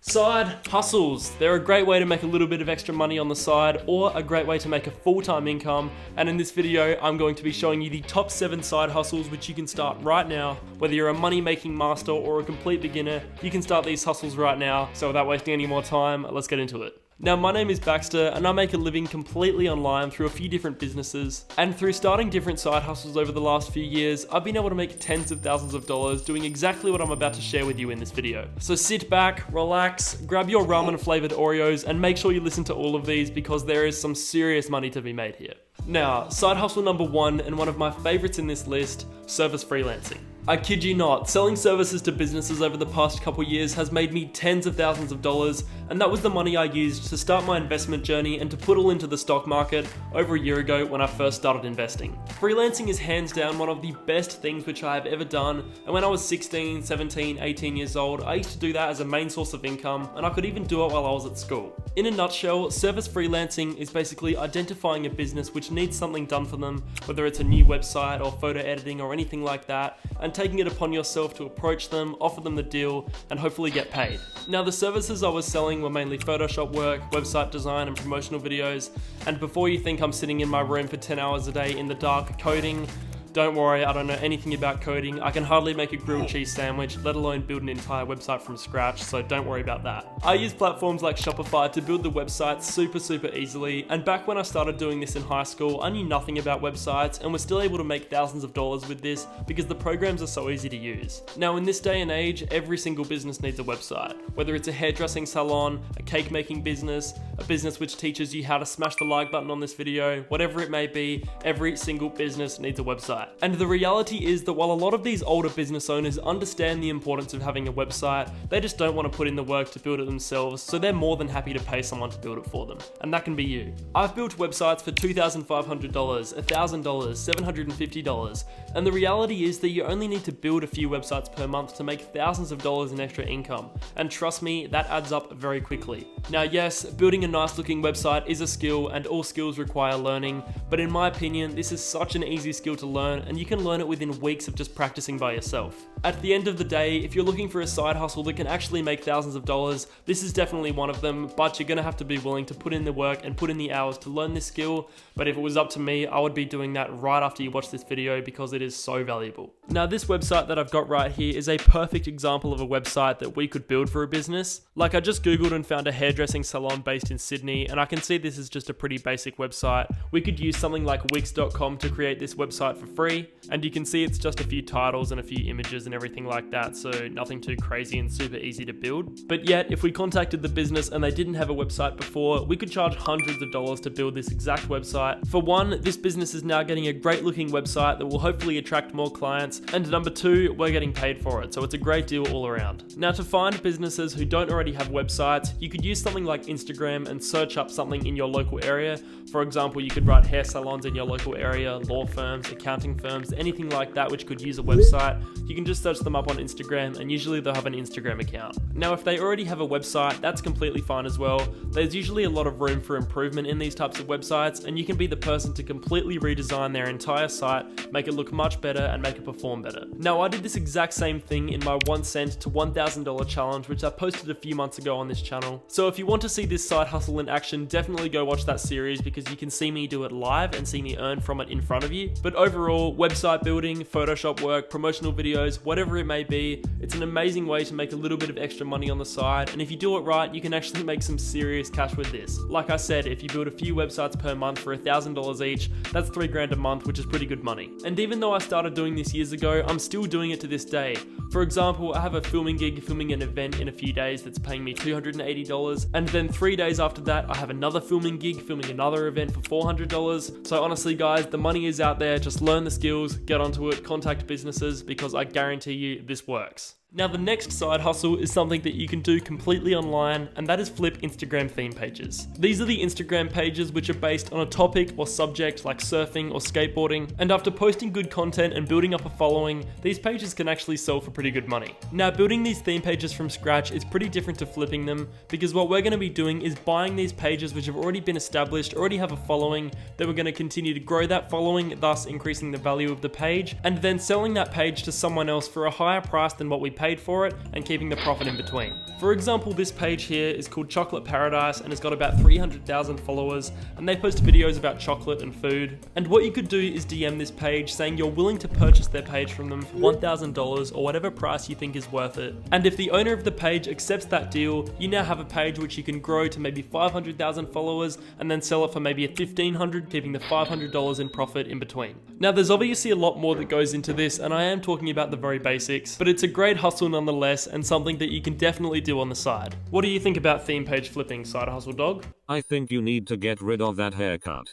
Side hustles. They're a great way to make a little bit of extra money on the side or a great way to make a full-time income. And in this video, I'm going to be showing you the top 7 side hustles which you can start right now. Whether you're a money-making master or a complete beginner, you can start these hustles right now. So without wasting any more time, let's get into it. Now, my name is Baxter and I make a living completely online through a few different businesses. And through starting different side hustles over the last few years, I've been able to make tens of thousands of dollars doing exactly what I'm about to share with you in this video. So sit back, relax, grab your ramen flavored Oreos and make sure you listen to all of these because there is some serious money to be made here. Now, side hustle number 1 and one of my favorites in this list, service freelancing. I kid you not, selling services to businesses over the past couple years has made me tens of thousands of dollars, and that was the money I used to start my investment journey and to put all into the stock market over a year ago when I first started investing. Freelancing is hands down one of the best things which I have ever done, and when I was 16, 17, 18 years old, I used to do that as a main source of income, and I could even do it while I was at school. In a nutshell, service freelancing is basically identifying a business which needs something done for them, whether it's a new website or photo editing or anything like that, and taking it upon yourself to approach them, offer them the deal, and hopefully get paid. Now, the services I was selling were mainly Photoshop work, website design, and promotional videos, and before you think I'm sitting in my room for 10 hours a day in the dark coding, don't worry, I don't know anything about coding. I can hardly make a grilled cheese sandwich, let alone build an entire website from scratch, so don't worry about that. I use platforms like Shopify to build the websites super easily, and back when I started doing this in high school, I knew nothing about websites and was still able to make thousands of dollars with this because the programs are so easy to use. Now, in this day and age, every single business needs a website. Whether it's a hairdressing salon, a cake making business, a business which teaches you how to smash the like button on this video, whatever it may be, every single business needs a website. And the reality is that while a lot of these older business owners understand the importance of having a website, they just don't want to put in the work to build it themselves, so they're more than happy to pay someone to build it for them. And that can be you. I've built websites for $2,500, $1,000, $750, and the reality is that you only need to build a few websites per month to make thousands of dollars in extra income. And trust me, that adds up very quickly. Now, yes, building a nice looking website is a skill and all skills require learning, but in my opinion, this is such an easy skill to learn and you can learn it within weeks of just practicing by yourself. At the end of the day, if you're looking for a side hustle that can actually make thousands of dollars, this is definitely one of them, but you're gonna have to be willing to put in the work and put in the hours to learn this skill. But if it was up to me, I would be doing that right after you watch this video because it is so valuable. Now, this website that I've got right here is a perfect example of a website that we could build for a business. Like, I just Googled and found a hairdressing salon based in Sydney, and I can see this is just a pretty basic website. We could use something like Wix.com to create this website for free, and you can see it's just a few titles and a few images and everything like that, so nothing too crazy and super easy to build. But yet, if we contacted the business and they didn't have a website before, we could charge hundreds of dollars to build this exact website. For one, this business is now getting a great looking website that will hopefully attract more clients, and number 2, we're getting paid for it, so it's a great deal all around. Now, to find businesses who don't already have websites, you could use something like Instagram and search up something in your local area. For example, you could write hair salons in your local area, law firms, accounting firms, anything like that which could use a website. You can just search them up on Instagram and usually they'll have an Instagram account. Now, if they already have a website, that's completely fine as well. There's usually a lot of room for improvement in these types of websites, and you can be the person to completely redesign their entire site, make it look much better and make it perform better. Now, I did this exact same thing in my 1 cent to $1,000 challenge, which I posted a few months ago on this channel. So if you want to see this side hustle in action, definitely go watch that series because you can see me do it live and see me earn from it in front of you. But overall, website building, Photoshop work, promotional videos, whatever it may be, it's an amazing way to make a little bit of extra money on the side, and if you do it right, you can actually make some serious cash with this. Like I said, if you build a few websites per month for $1,000 each, that's $3,000 a month, which is pretty good money. And even though I started doing this years ago, I'm still doing it to this day. For example, I have a filming gig filming an event in a few days that's paying me $280, and then 3 days after that, I have another filming gig filming another event for $400. So honestly guys, the money is out there, just learn the skills, get onto it, contact businesses, because I guarantee you this works. Now, the next side hustle is something that you can do completely online, and that is flip Instagram theme pages. These are the Instagram pages which are based on a topic or subject like surfing or skateboarding, and after posting good content and building up a following, these pages can actually sell for pretty good money. Now, building these theme pages from scratch is pretty different to flipping them, because what we're going to be doing is buying these pages which have already been established, already have a following, then we're going to continue to grow that following, thus increasing the value of the page, and then selling that page to someone else for a higher price than what we paid for it and keeping the profit in between. For example, this page here is called Chocolate Paradise and it's got about 300,000 followers, and they post videos about chocolate and food. And what you could do is DM this page saying you're willing to purchase their page from them for $1,000 or whatever price you think is worth it. And if the owner of the page accepts that deal, you now have a page which you can grow to maybe 500,000 followers and then sell it for maybe $1,500, keeping the $500 in profit in between. Now there's obviously a lot more that goes into this, and I am talking about the very basics, but it's a great hustle nonetheless and something that you can definitely do on the side. What do you think about theme page flipping, side hustle dog? I think you need to get rid of that haircut.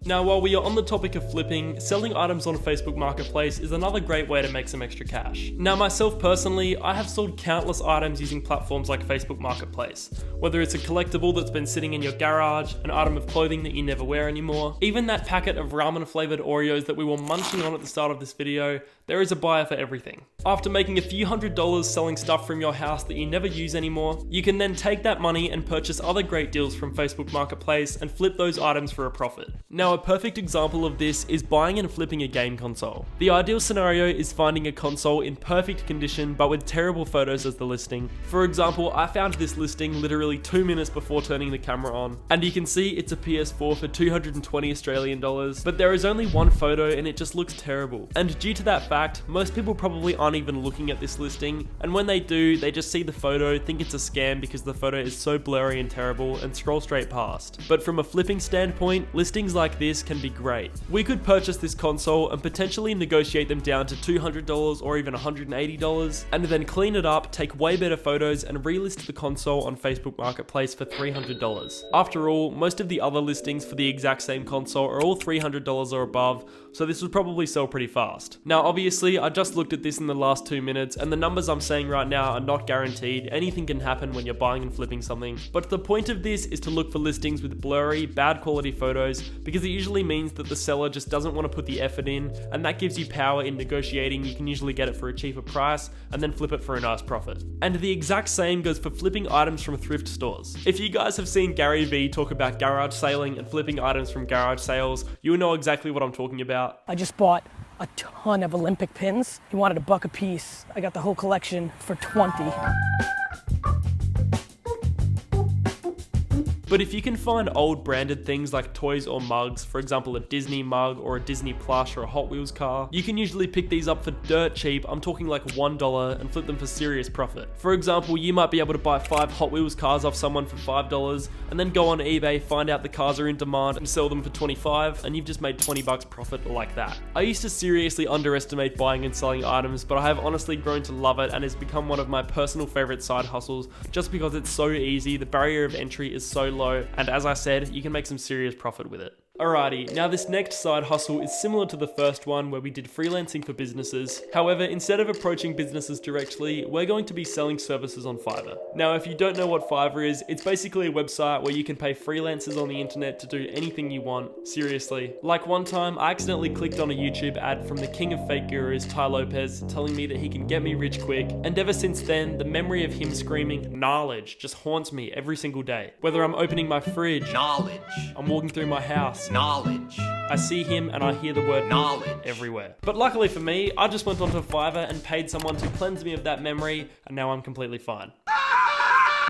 Now, while we are on the topic of flipping, selling items on Facebook Marketplace is another great way to make some extra cash. Now, myself personally, I have sold countless items using platforms like Facebook Marketplace. Whether it's a collectible that's been sitting in your garage, an item of clothing that you never wear anymore, even that packet of ramen flavored Oreos that we were munching on at the start of this video, there is a buyer for everything. After making a few $100s selling stuff from your house that you never use anymore, you can then take that money and purchase other great deals from Facebook Marketplace and flip those items for a profit. Now, a perfect example of this is buying and flipping a game console. The ideal scenario is finding a console in perfect condition but with terrible photos as the listing. For example, I found this listing literally 2 minutes before turning the camera on, and you can see it's a PS4 for 220 Australian dollars, but there is only one photo and it just looks terrible. And due to that fact, most people probably aren't even looking at this listing, and when they do, they just see the photo, think it's a scam because the photo is so blurry and terrible, and scroll straight past. But from a flipping standpoint, listings like this can be great. We could purchase this console and potentially negotiate them down to $200 or even $180, and then clean it up, take way better photos, and relist the console on Facebook Marketplace for $300. After all, most of the other listings for the exact same console are all $300 or above, so this would probably sell pretty fast. Now obviously, I just looked at this in the last 2 minutes, and the numbers I'm saying right now are not guaranteed. Anything can happen when you're buying and flipping something, but the point of this is to look for listings with blurry, bad quality photos, because it usually means that the seller just doesn't want to put the effort in, and that gives you power in negotiating. You can usually get it for a cheaper price and then flip it for a nice profit. And the exact same goes for flipping items from thrift stores. If you guys have seen Gary Vee talk about garage sailing and flipping items from garage sales, you will know exactly what I'm talking about. I just bought a ton of Olympic pins. He wanted $1 a piece. I got the whole collection for 20. But if you can find old branded things like toys or mugs, for example a Disney mug or a Disney plush or a Hot Wheels car, you can usually pick these up for dirt cheap. I'm talking like $1, and flip them for serious profit. For example, you might be able to buy 5 Hot Wheels cars off someone for $5 and then go on eBay, find out the cars are in demand and sell them for $25, and you've just made $20 profit like that. I used to seriously underestimate buying and selling items, but I have honestly grown to love it, and it's become one of my personal favorite side hustles just because it's so easy, the barrier of entry is so low, and as I said, you can make some serious profit with it. Alrighty, now this next side hustle is similar to the first one where we did freelancing for businesses. However, instead of approaching businesses directly, we're going to be selling services on Fiverr. Now, if you don't know what Fiverr is, it's basically a website where you can pay freelancers on the internet to do anything you want. Seriously. Like one time, I accidentally clicked on a YouTube ad from the king of fake gurus, Ty Lopez, telling me that he can get me rich quick, and ever since then, the memory of him screaming knowledge just haunts me every single day. Whether I'm opening my fridge, knowledge. I'm walking through my house, knowledge. I see him and I hear the word knowledge everywhere. But luckily for me, I just went onto Fiverr and paid someone to cleanse me of that memory, and now I'm completely fine.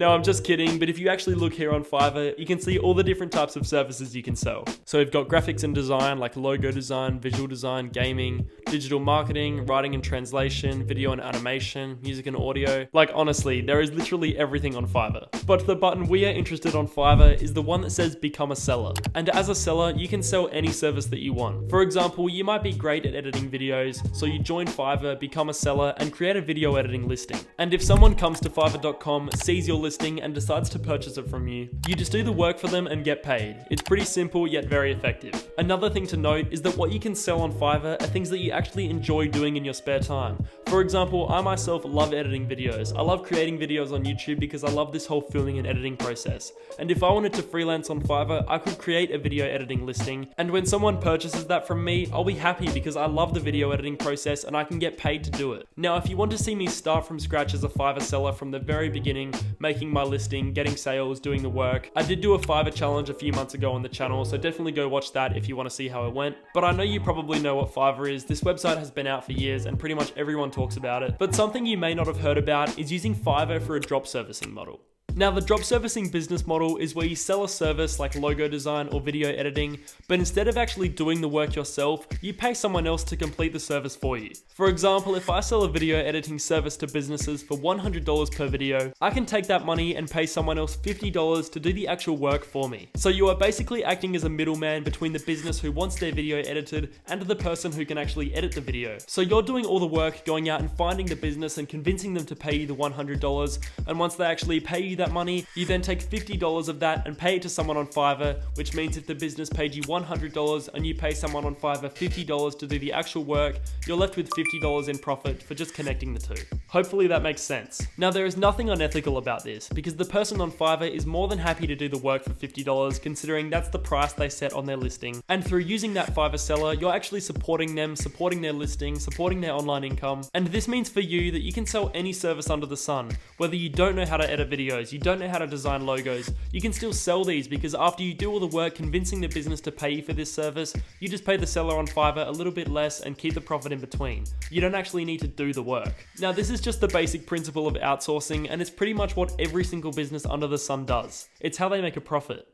No, I'm just kidding, but if you actually look here on Fiverr, you can see all the different types of services you can sell. So we've got graphics and design, like logo design, visual design, gaming, digital marketing, writing and translation, video and animation, music and audio. Like honestly, there is literally everything on Fiverr. But the button we are interested on Fiverr is the one that says become a seller. And as a seller, you can sell any service that you want. For example, you might be great at editing videos, so you join Fiverr, become a seller, and create a video editing listing. And if someone comes to fiverr.com, sees your listing and decides to purchase it from you, you just do the work for them and get paid. It's pretty simple yet very effective. Another thing to note is that what you can sell on Fiverr are things that you actually enjoy doing in your spare time. For example, I myself love editing videos. I love creating videos on YouTube because I love this whole filming and editing process. And if I wanted to freelance on Fiverr, I could create a video editing listing, and when someone purchases that from me, I'll be happy because I love the video editing process and I can get paid to do it. Now, if you want to see me start from scratch as a Fiverr seller from the very beginning, making making my listing, getting sales, doing the work. I did do a Fiverr challenge a few months ago on the channel, so definitely go watch that if you want to see how it went. But I know you probably know what Fiverr is. This website has been out for years and pretty much everyone talks about it. But something you may not have heard about is using Fiverr for a drop servicing model. Now, the drop servicing business model is where you sell a service like logo design or video editing, but instead of actually doing the work yourself, you pay someone else to complete the service for you. For example, if I sell a video editing service to businesses for $100 per video, I can take that money and pay someone else $50 to do the actual work for me. So you are basically acting as a middleman between the business who wants their video edited and the person who can actually edit the video. So you're doing all the work, going out and finding the business and convincing them to pay you the $100, and once they actually pay you that money, you then take $50 of that and pay it to someone on Fiverr, which means if the business paid you $100 and you pay someone on Fiverr $50 to do the actual work, you're left with $50 in profit for just connecting the two. Hopefully that makes sense. Now, there is nothing unethical about this because the person on Fiverr is more than happy to do the work for $50, considering that's the price they set on their listing. And through using that Fiverr seller, you're actually supporting them, supporting their listing, supporting their online income. And this means for you that you can sell any service under the sun. Whether you don't know how to edit videos, you don't know how to design logos, you can still sell these because after you do all the work convincing the business to pay you for this service, you just pay the seller on Fiverr a little bit less and keep the profit in between. You don't actually need to do the work. Now, this is just the basic principle of outsourcing, and it's pretty much what every single business under the sun does. It's how they make a profit.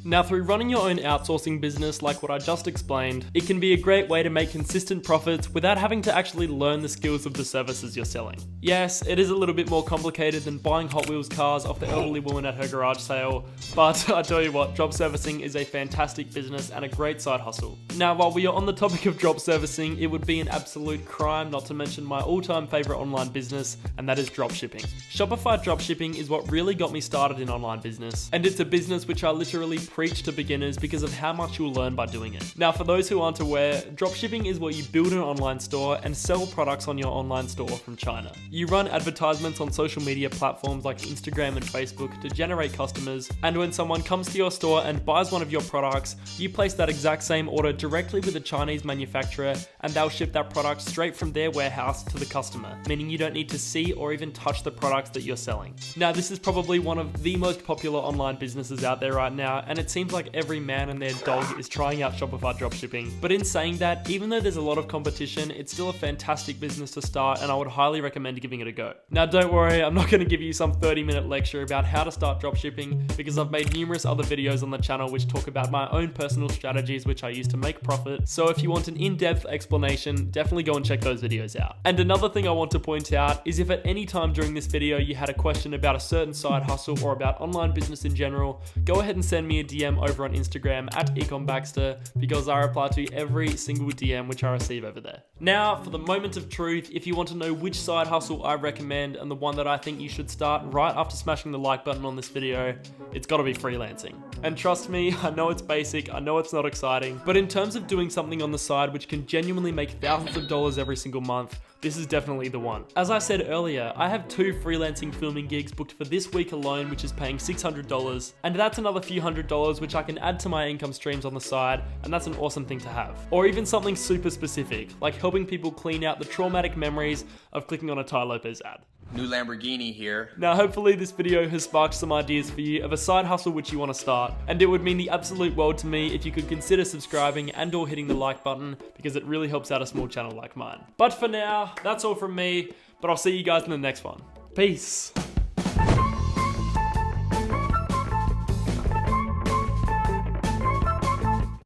Now, through running your own outsourcing business like what I just explained, it can be a great way to make consistent profits without having to actually learn the skills of the services you're selling. Yes, it is a little bit more complicated than buying Hot Wheels cars off the elderly woman at her garage sale, but I tell you what, drop servicing is a fantastic business and a great side hustle. Now, while we are on the topic of drop servicing, it would be an absolute crime not to mention my all-time favorite online business, and that is dropshipping. Shopify dropshipping is what really got me started in online business, and it's a business which I literally preach to beginners because of how much you'll learn by doing it. Now, for those who aren't aware, dropshipping is where you build an online store and sell products on your online store from China. You run advertisements on social media platforms like Instagram and Facebook to generate customers, and when someone comes to your store and buys one of your products, you place that exact same order directly with a Chinese manufacturer, and they'll ship that product straight from their warehouse to the customer, meaning you don't need to see or even touch the products that you're selling. Now, this is probably one of the most popular online businesses out there right now, and it seems like every man and their dog is trying out Shopify dropshipping. But in saying that, even though there's a lot of competition, it's still a fantastic business to start, and I would highly recommend giving it a go. Now, don't worry, I'm not going to give you some 30-minute lecture about how to start dropshipping, because I've made numerous other videos on the channel which talk about my own personal strategies which I use to make profit. So if you want an in-depth explanation, definitely go and check those videos out. And another thing I want to point out is if at any time during this video you had a question about a certain side hustle or about online business in general, go ahead and send me a DM over on Instagram at @ecombaxter, because I reply to every single DM which I receive over there. Now, for the moment of truth, if you want to know which side hustle I recommend and the one that I think you should start right after smashing the like button on this video, it's gotta be freelancing. And trust me, I know it's basic, I know it's not exciting, but in terms of doing something on the side which can genuinely make thousands of dollars every single month, this is definitely the one. As I said earlier, I have 2 freelancing filming gigs booked for this week alone, which is paying $600, and that's another few $100s which I can add to my income streams on the side, and that's an awesome thing to have. Or even something super specific, like helping people clean out the traumatic memories of clicking on a Tai Lopez ad. New Lamborghini here. Now, hopefully this video has sparked some ideas for you of a side hustle which you want to start, and it would mean the absolute world to me if you could consider subscribing and or hitting the like button, because it really helps out a small channel like mine. But for now, that's all from me, but I'll see you guys in the next one. Peace.